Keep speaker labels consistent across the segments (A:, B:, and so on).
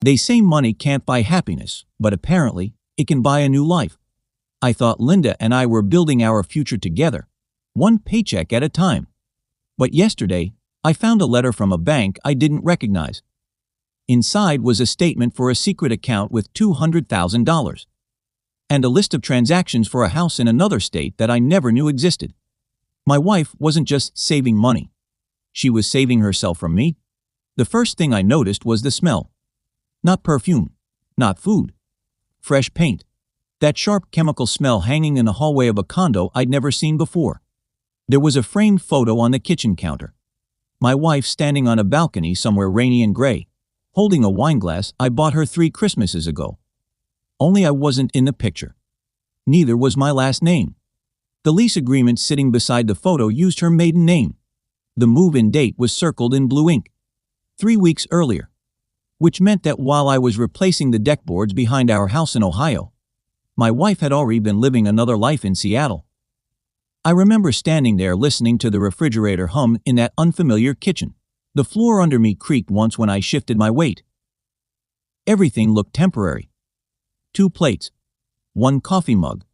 A: They say money can't buy happiness, but apparently, it can buy a new life. I thought Linda and I were building our future together, one paycheck at a time. But yesterday, I found a letter from a bank I didn't recognize. Inside was a statement for a secret account with $200,000. And a list of transactions for a house in another state that I never knew existed. My wife wasn't just saving money. She was saving herself from me. The first thing I noticed was the smell. Not perfume, not food. Fresh paint. That sharp chemical smell hanging in the hallway of a condo I'd never seen before. There was a framed photo on the kitchen counter. My wife standing on a balcony somewhere rainy and gray, holding a wine glass I bought her 3 Christmases ago. Only I wasn't in the picture. Neither was my last name. The lease agreement sitting beside the photo used her maiden name. The move-in date was circled in blue ink. 3 weeks earlier. Which meant that while I was replacing the deck boards behind our house in Ohio, my wife had already been living another life in Seattle. I remember standing there listening to the refrigerator hum in that unfamiliar kitchen. The floor under me creaked once when I shifted my weight. Everything looked temporary. 2 plates, 1 coffee mug,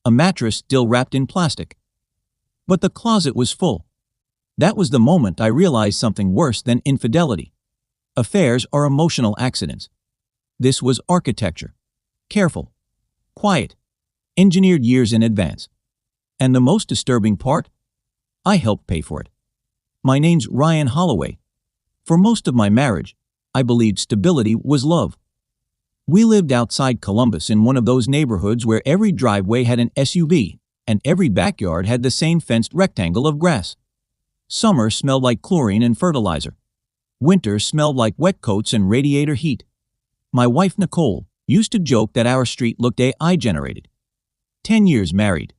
A: a mattress still wrapped in plastic. But the closet was full. That was the moment I realized something worse than infidelity. Affairs are emotional accidents. This was architecture. Careful, quiet, engineered years in advance. And the most disturbing part? I helped pay for it. My name's Ryan Holloway. For most of my marriage, I believed stability was love. We lived outside Columbus in one of those neighborhoods where every driveway had an SUV and every backyard had the same fenced rectangle of grass. Summer smelled like chlorine and fertilizer. Winter smelled like wet coats and radiator heat. My wife Nicole used to joke that our street looked AI generated. 10 years married.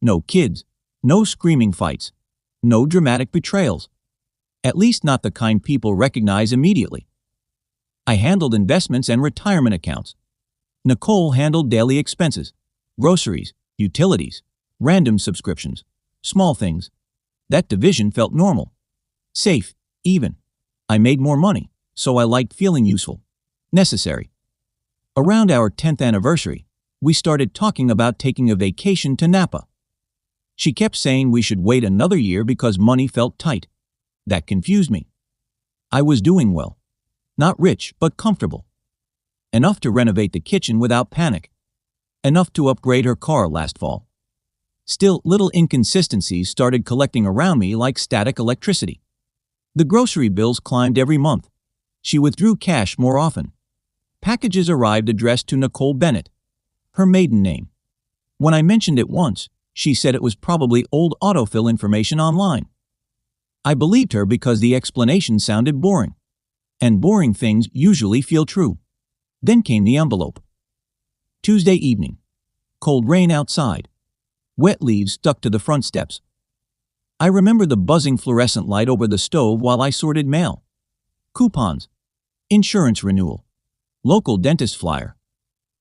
A: No kids, no screaming fights, no dramatic betrayals. At least not the kind people recognize immediately. I handled investments and retirement accounts. Nicole handled daily expenses, groceries, utilities, random subscriptions, small things. That division felt normal. Safe, even. I made more money, so I liked feeling useful. Necessary. Around our 10th anniversary, we started talking about taking a vacation to Napa. She kept saying we should wait another year because money felt tight. That confused me. I was doing well. Not rich, but comfortable. Enough to renovate the kitchen without panic. Enough to upgrade her car last fall. Still, little inconsistencies started collecting around me like static electricity. The grocery bills climbed every month. She withdrew cash more often. Packages arrived addressed to Nicole Bennett, her maiden name. When I mentioned it once, she said it was probably old autofill information online. I believed her because the explanation sounded boring. And boring things usually feel true. Then came the envelope. Tuesday evening. Cold rain outside. Wet leaves stuck to the front steps. I remember the buzzing fluorescent light over the stove while I sorted mail. Coupons. Insurance renewal. Local dentist flyer.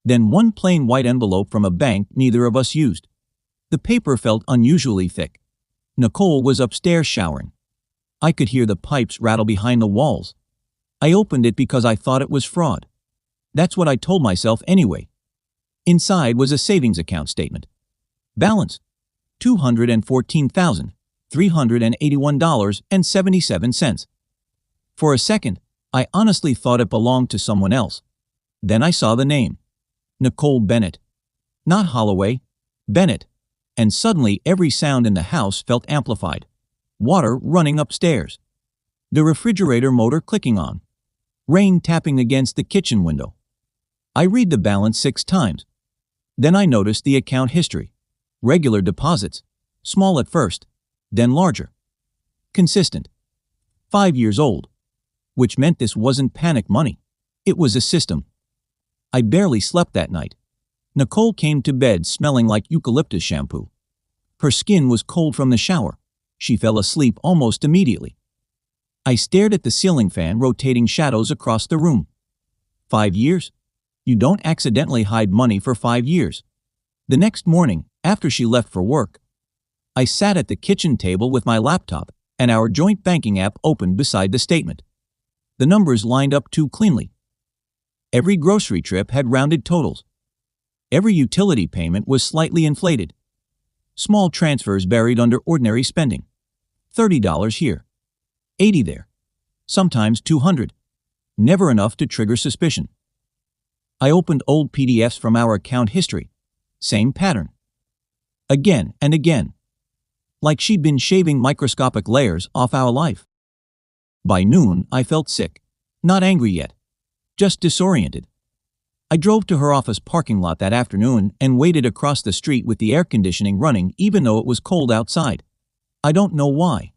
A: Then one plain white envelope from a bank neither of us used. The paper felt unusually thick. Nicole was upstairs showering. I could hear the pipes rattle behind the walls. I opened it because I thought it was fraud. That's what I told myself anyway. Inside was a savings account statement. Balance: $214,381.77. For a second, I honestly thought it belonged to someone else. Then I saw the name. Nicole Bennett. Not Holloway, Bennett. And suddenly every sound in the house felt amplified. Water running upstairs. The refrigerator motor clicking on. Rain tapping against the kitchen window. I read the balance 6 times. Then I noticed the account history. Regular deposits. Small at first, then larger. Consistent. 5 years old. Which meant this wasn't panic money. It was a system. I barely slept that night. Nicole came to bed smelling like eucalyptus shampoo. Her skin was cold from the shower. She fell asleep almost immediately. I stared at the ceiling fan rotating shadows across the room. 5 years? You don't accidentally hide money for 5 years. The next morning, after she left for work, I sat at the kitchen table with my laptop and our joint banking app opened beside the statement. The numbers lined up too cleanly. Every grocery trip had rounded totals. Every utility payment was slightly inflated. Small transfers buried under ordinary spending. $30 here, $80 there, sometimes $200. Never enough to trigger suspicion. I opened old PDFs from our account history. Same pattern. Again and again. Like she'd been shaving microscopic layers off our life. By noon, I felt sick. Not angry yet. Just disoriented. I drove to her office parking lot that afternoon and waited across the street with the air conditioning running even though it was cold outside. I don't know why.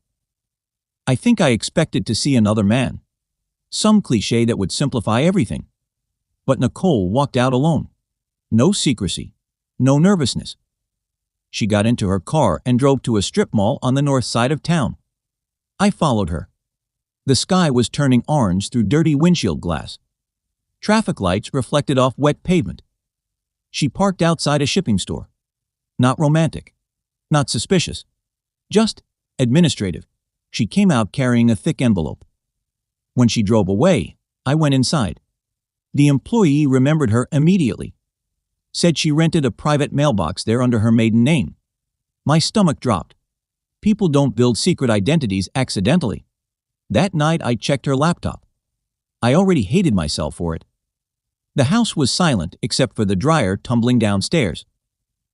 A: I think I expected to see another man. Some cliché that would simplify everything. But Nicole walked out alone. No secrecy. No nervousness. She got into her car and drove to a strip mall on the north side of town. I followed her. The sky was turning orange through dirty windshield glass. Traffic lights reflected off wet pavement. She parked outside a shipping store. Not romantic. Not suspicious. Just administrative. She came out carrying a thick envelope. When she drove away, I went inside. The employee remembered her immediately. Said she rented a private mailbox there under her maiden name. My stomach dropped. People don't build secret identities accidentally. That night I checked her laptop. I already hated myself for it. The house was silent except for the dryer tumbling downstairs.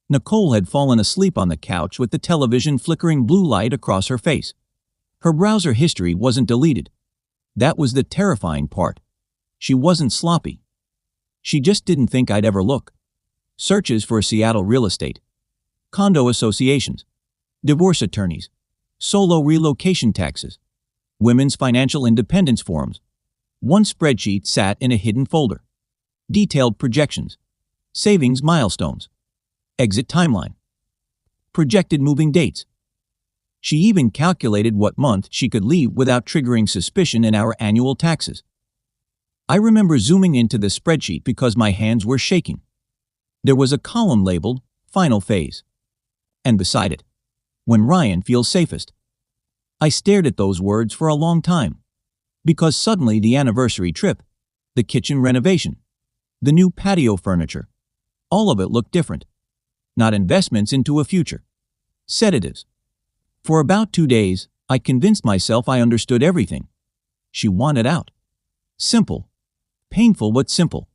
A: Nicole had fallen asleep on the couch with the television flickering blue light across her face. Her browser history wasn't deleted. That was the terrifying part. She wasn't sloppy. She just didn't think I'd ever look. Searches for Seattle real estate, condo associations, divorce attorneys, solo relocation taxes, women's financial independence forums. One spreadsheet sat in a hidden folder. Detailed projections, savings milestones, exit timeline, projected moving dates. She even calculated what month she could leave without triggering suspicion in our annual taxes. I remember zooming into the spreadsheet because my hands were shaking. There was a column labeled Final Phase. And beside it, When Ryan Feels Safest. I stared at those words for a long time. Because suddenly the anniversary trip, the kitchen renovation, the new patio furniture, all of it looked different. Not investments into a future. Sedatives. For about 2 days, I convinced myself I understood everything. She wanted out. Simple. Painful but simple.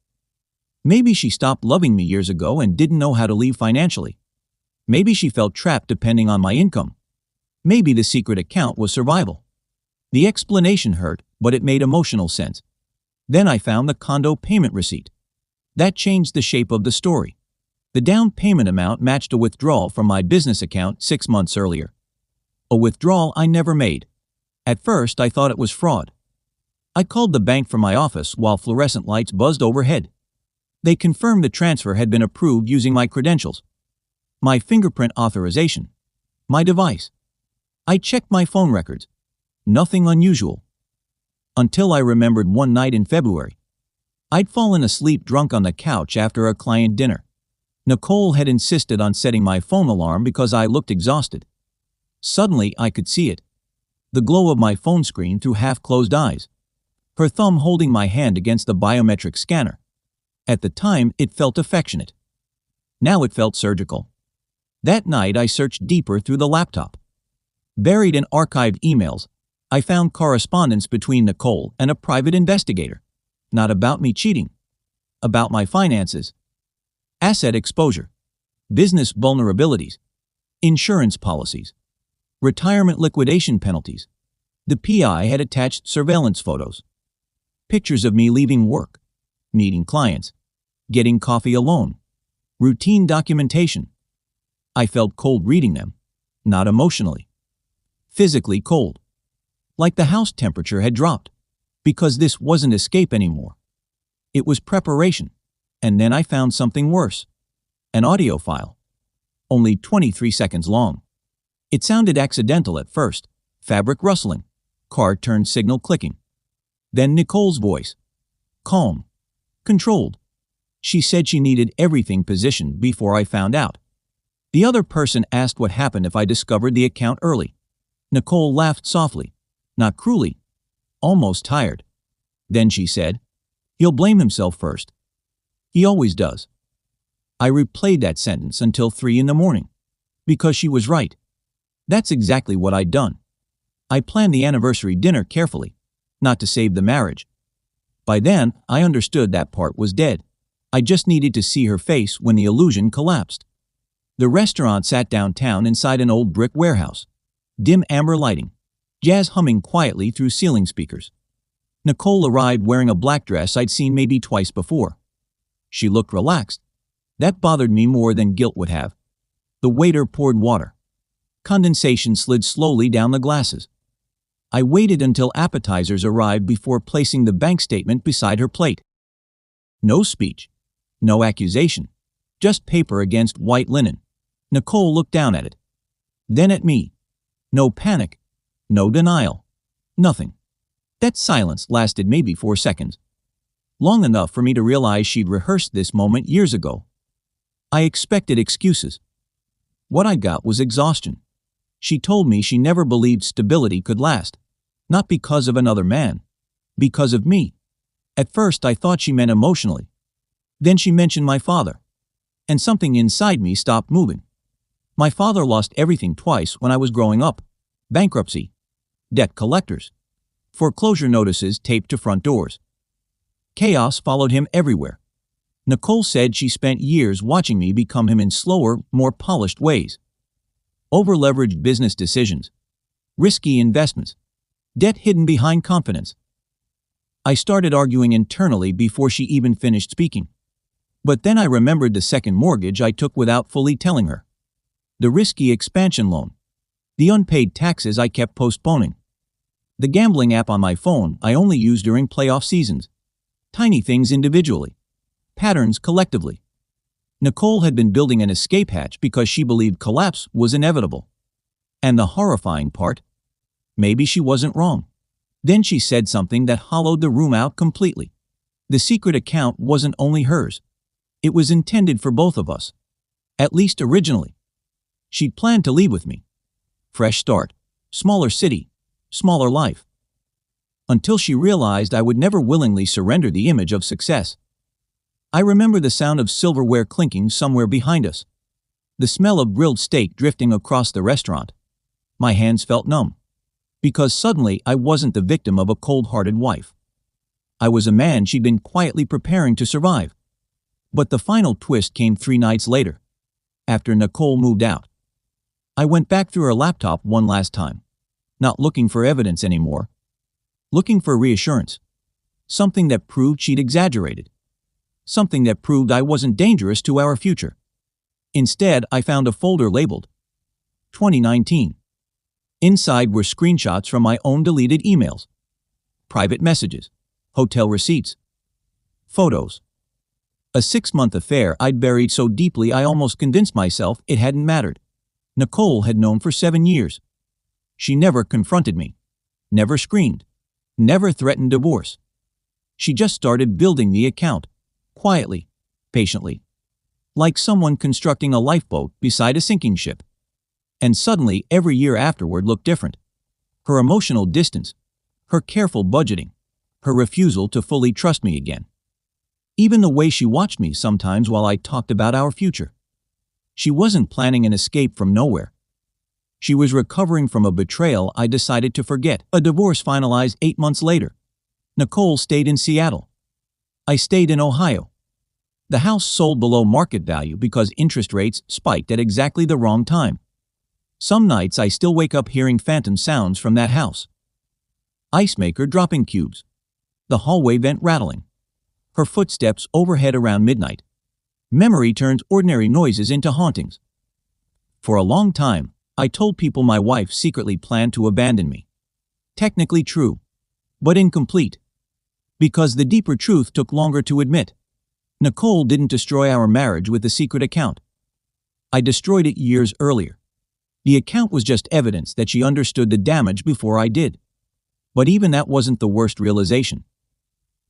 A: Maybe she stopped loving me years ago and didn't know how to leave financially. Maybe she felt trapped depending on my income. Maybe the secret account was survival. The explanation hurt, but it made emotional sense. Then I found the condo payment receipt. That changed the shape of the story. The down payment amount matched a withdrawal from my business account 6 months earlier. A withdrawal I never made. At first, I thought it was fraud. I called the bank from my office while fluorescent lights buzzed overhead. They confirmed the transfer had been approved using my credentials. My fingerprint authorization. My device. I checked my phone records. Nothing unusual. Until I remembered one night in February. I'd fallen asleep drunk on the couch after a client dinner. Nicole had insisted on setting my phone alarm because I looked exhausted. Suddenly, I could see it. The glow of my phone screen through half-closed eyes. Her thumb holding my hand against the biometric scanner. At the time, it felt affectionate. Now it felt surgical. That night, I searched deeper through the laptop. Buried in archived emails, I found correspondence between Nicole and a private investigator. Not about me cheating. About my finances. Asset exposure. Business vulnerabilities. Insurance policies. Retirement liquidation penalties. The PI had attached surveillance photos. Pictures of me leaving work. Meeting clients. Getting coffee alone. Routine documentation. I felt cold reading them. Not emotionally. Physically cold. Like the house temperature had dropped. Because this wasn't escape anymore. It was preparation. And then I found something worse. An audio file. Only 23 seconds long. It sounded accidental at first. Fabric rustling. Car turn signal clicking. Then Nicole's voice. Calm. Controlled. She said she needed everything positioned before I found out. The other person asked what happened if I discovered the account early. Nicole laughed softly. Not cruelly. Almost tired. Then she said, He'll blame himself first. He always does. I replayed that sentence until 3 in the morning. Because she was right. That's exactly what I'd done. I planned the anniversary dinner carefully, not to save the marriage. By then, I understood that part was dead. I just needed to see her face when the illusion collapsed. The restaurant sat downtown inside an old brick warehouse. Dim amber lighting. Jazz humming quietly through ceiling speakers. Nicole arrived wearing a black dress I'd seen maybe twice before. She looked relaxed. That bothered me more than guilt would have. The waiter poured water. Condensation slid slowly down the glasses. I waited until appetizers arrived before placing the bank statement beside her plate. No speech. No accusation. Just paper against white linen. Nicole looked down at it. Then at me. No panic. No denial. Nothing. That silence lasted maybe 4 seconds. Long enough for me to realize she'd rehearsed this moment years ago. I expected excuses. What I got was exhaustion. She told me she never believed stability could last. Not because of another man. Because of me. At first I thought she meant emotionally. Then she mentioned my father. And something inside me stopped moving. My father lost everything twice when I was growing up. Bankruptcy. Debt collectors. Foreclosure notices taped to front doors. Chaos followed him everywhere. Nicole said she spent years watching me become him in slower, more polished ways. Over-leveraged business decisions. Risky investments. Debt hidden behind confidence. I started arguing internally before she even finished speaking. But then I remembered the second mortgage I took without fully telling her. The risky expansion loan. The unpaid taxes I kept postponing. The gambling app on my phone I only used during playoff seasons. Tiny things individually. Patterns collectively. Nicole had been building an escape hatch because she believed collapse was inevitable. And the horrifying part? Maybe she wasn't wrong. Then she said something that hollowed the room out completely. The secret account wasn't only hers. It was intended for both of us. At least originally. She'd planned to leave with me. Fresh start. Smaller city. Smaller life. Until she realized I would never willingly surrender the image of success. I remember the sound of silverware clinking somewhere behind us. The smell of grilled steak drifting across the restaurant. My hands felt numb. Because suddenly I wasn't the victim of a cold-hearted wife. I was a man she'd been quietly preparing to survive. But the final twist came 3 nights later. After Nicole moved out. I went back through her laptop one last time. Not looking for evidence anymore. Looking for reassurance. Something that proved she'd exaggerated. Something that proved I wasn't dangerous to our future. Instead, I found a folder labeled 2019. Inside were screenshots from my own deleted emails. Private messages. Hotel receipts. Photos. A 6-month affair I'd buried so deeply I almost convinced myself it hadn't mattered. Nicole had known for 7 years. She never confronted me. Never screamed. Never threatened divorce. She just started building the account. Quietly. Patiently. Like someone constructing a lifeboat beside a sinking ship. And suddenly every year afterward looked different. Her emotional distance. Her careful budgeting. Her refusal to fully trust me again. Even the way she watched me sometimes while I talked about our future. She wasn't planning an escape from nowhere. She was recovering from a betrayal I decided to forget. A divorce finalized 8 months later. Nicole stayed in Seattle. I stayed in Ohio. The house sold below market value because interest rates spiked at exactly the wrong time. Some nights I still wake up hearing phantom sounds from that house. Ice maker dropping cubes. The hallway vent rattling. Her footsteps overhead around midnight. Memory turns ordinary noises into hauntings. For a long time, I told people my wife secretly planned to abandon me. Technically true, but incomplete. Because the deeper truth took longer to admit. Nicole didn't destroy our marriage with the secret account. I destroyed it years earlier. The account was just evidence that she understood the damage before I did. But even that wasn't the worst realization.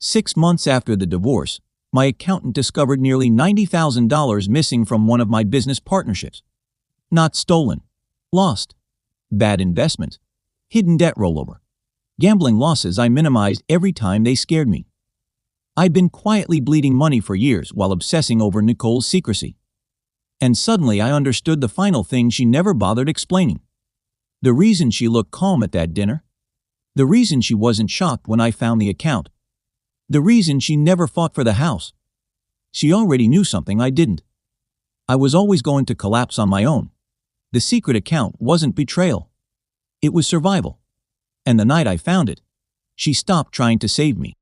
A: 6 months after the divorce, my accountant discovered nearly $90,000 missing from one of my business partnerships. Not stolen. Lost. Bad investments. Hidden debt rollover. Gambling losses I minimized every time they scared me. I'd been quietly bleeding money for years while obsessing over Nicole's secrecy. And suddenly I understood the final thing she never bothered explaining. The reason she looked calm at that dinner. The reason she wasn't shocked when I found the account. The reason she never fought for the house. She already knew something I didn't. I was always going to collapse on my own. The secret account wasn't betrayal. It was survival. And the night I found it, she stopped trying to save me.